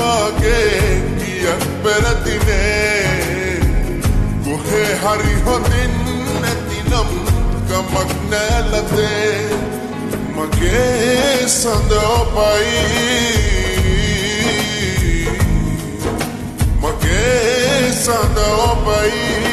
වාගේ කියත් පෙරදිනේ කොහේ හරි හොඳින් නැතිනම් කමක් නෑලතේ මගේ සඳ ඔබයි මගේ සඳ ඔබයි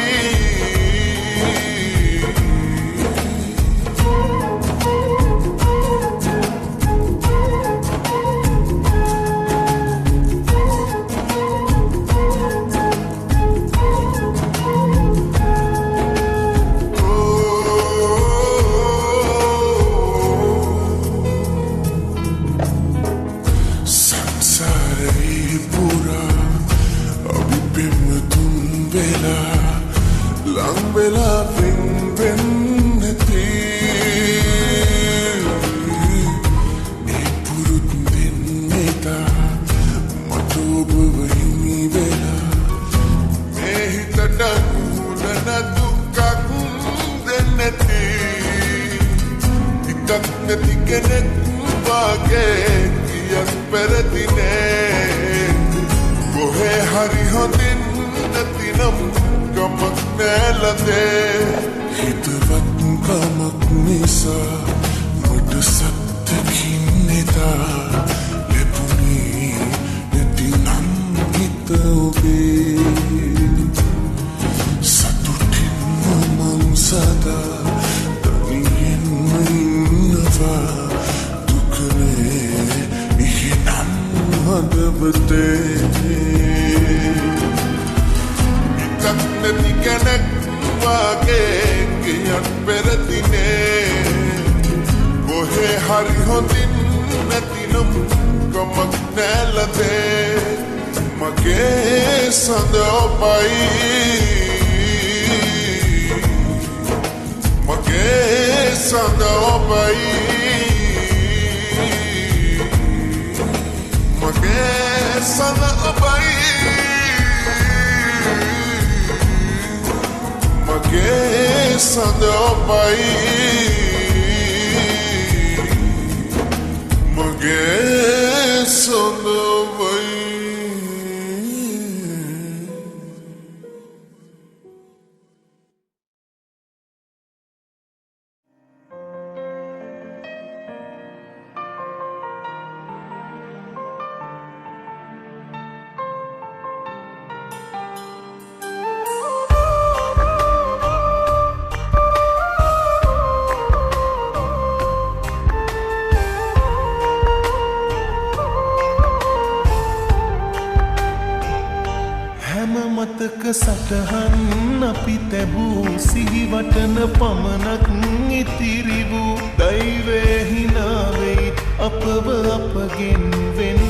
සටහන් අපි තැබූ සිහිවටන පමණක් ඉතිරි වූ දෛවය හිනාවෙයි අපව අපගෙන් වෙන්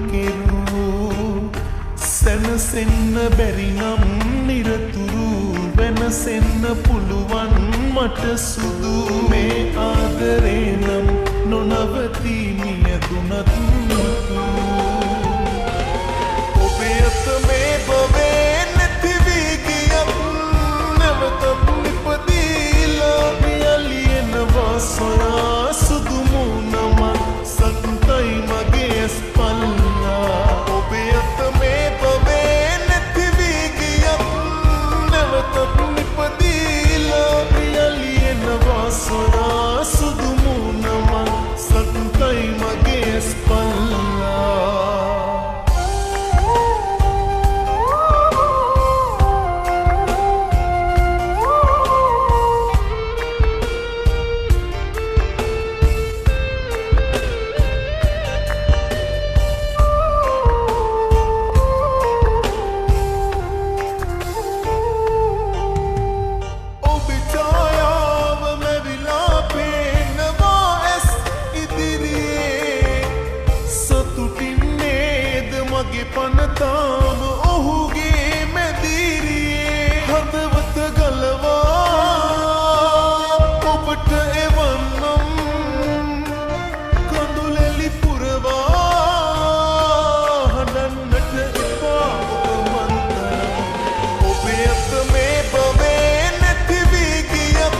කෙරූ සැනසෙන්න බැරි නම් නිරතුරු වෙනසෙන්න පුළුවන් මට සුදු මේ ආදරේ නම් නොනවතී මියදුනත් ඔබේ අත මේ බවේ සොයා සුදුමුණම සත්තයි මගේ ස්පල්ලා ඔබේ අත මේ පවේ නැතිවී ගියත් නැවතත් නිපදීලා පියලියනවා සොයා සුදුමුණම සත්තයි මගේ ස්පල්ලා පනතාම ඔහුගේ මැදිරියේ හදවත ගලවා ඔබට එවන්නම් කඳුලැලි පුරවා හඬන්නට එපා ඔබ මන්තරම් ඔබේ අත මේ බවේ නැතිවී ගියත්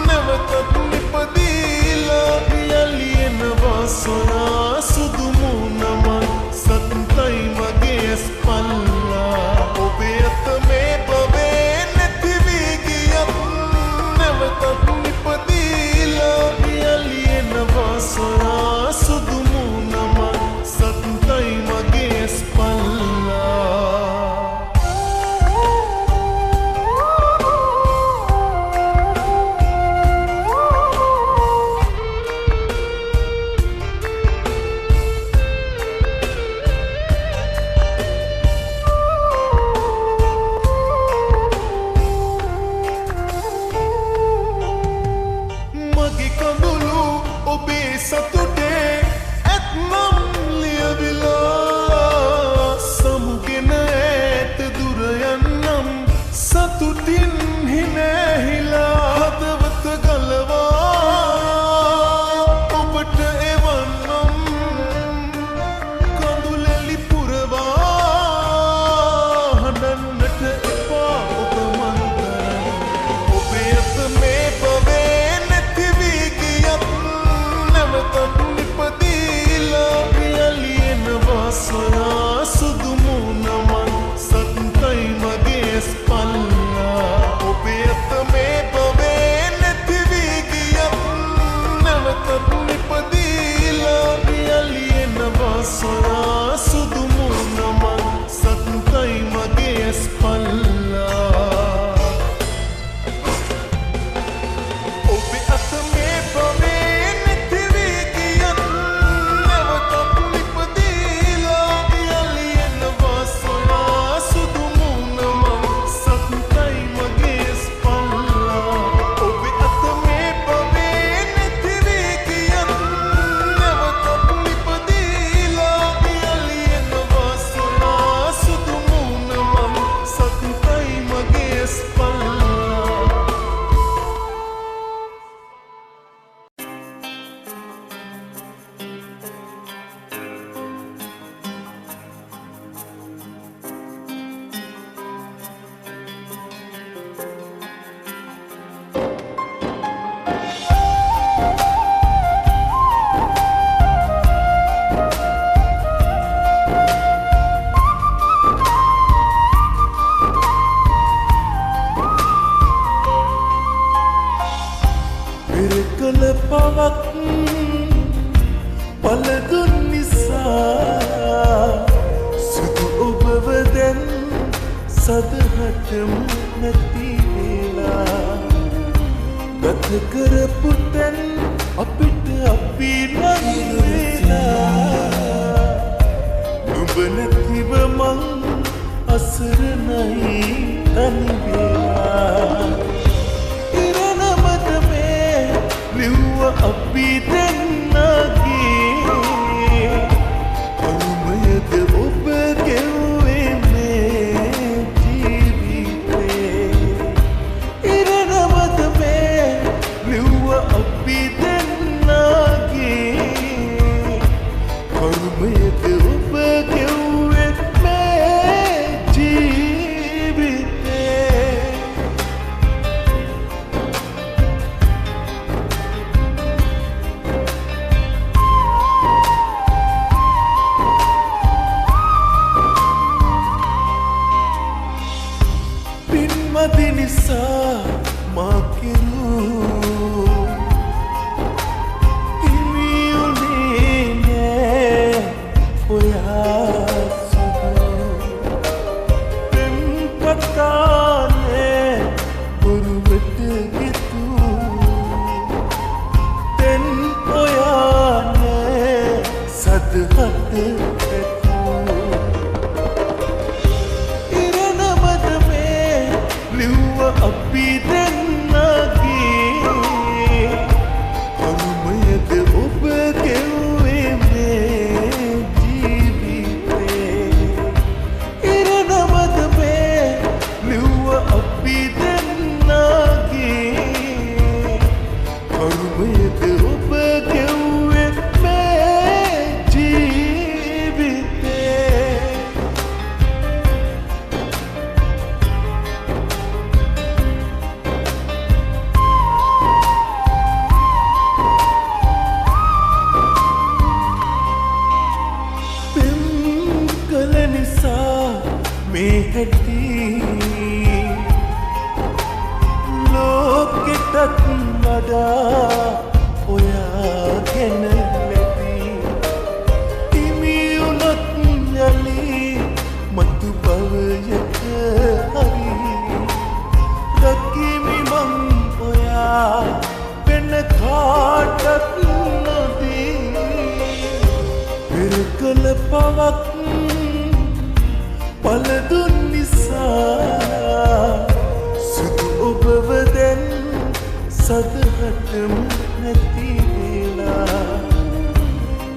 නැවතත් නිපදීලා යලියනවා සොයා සුදුමුණම සත්තයි සදහටම නැති වෙලා ගත කරපු තැන් අපිට අපි ළඟ වෙලා නුඹ නැතිව මං අසරණයි තනි වෙලා ඉරණමද මේ ලිව්ව අපි දෙන්නගේ අරුමයද ඔබ ගෙව්වේ මේ ජීවිතේ ඉරණමද මේ ලිව්ව අපි දෙන්නගේ අරුමයද ඔබ ගෙව්වේ මේ ජීවිතේ පින්මදි නිසා මා කෙරූ හිමියුනේ නෑ ඔයා සුදු පෙම් කතානේ බොරුවට ගෙතු තෙන් ඔයා නෑ සදහට අපි දෙන්නගේ අනුමයද ඔබ ගෙව්වේ මේ ජීවිතේ ඉරණමද මේ ලිව්ව අපි දෙන්නගේ අනුමයද ඔබ ගෙව්වේ මේ ජීවිතේ මේ හැටි ලෝකෙටත් වඩා ඔයා ගැන ලැබි හිමියුනොත් යලි මතු භවයක හරි දකිමි මං ඔයා වෙන කාටත් නොදී පෙරකල පවක් පලදුන් නිසා සුදු ඔබව දැන් සදහටම නැති වෙලා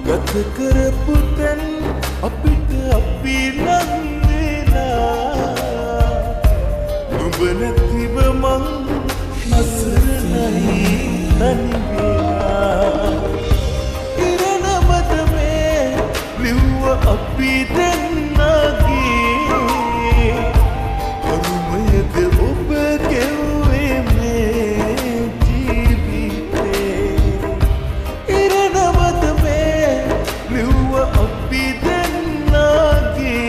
ගත කරපු තැන් අපිට අපි ළඟ වෙලා නුඹ නැතිව මං අසරණයි තනි වෙලා ඉරණමද මේ ලිව්ව අපි දෙන්නගේ අරුමයද ඔබ ගෙව්වේ මේ ජීවිතේ ඉරණමද මේ ලිව්ව අපි දෙන්නගේ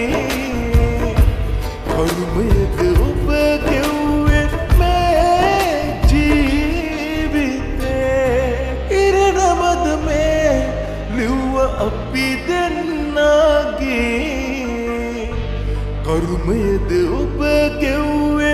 අරුමයද ඔබ ගෙව්වේ මේ ජීවිතේ ඉරණමද මේ ලිව්ව අපි දෙන්නගේ කරුමයද ඔබ ගෙව්වේ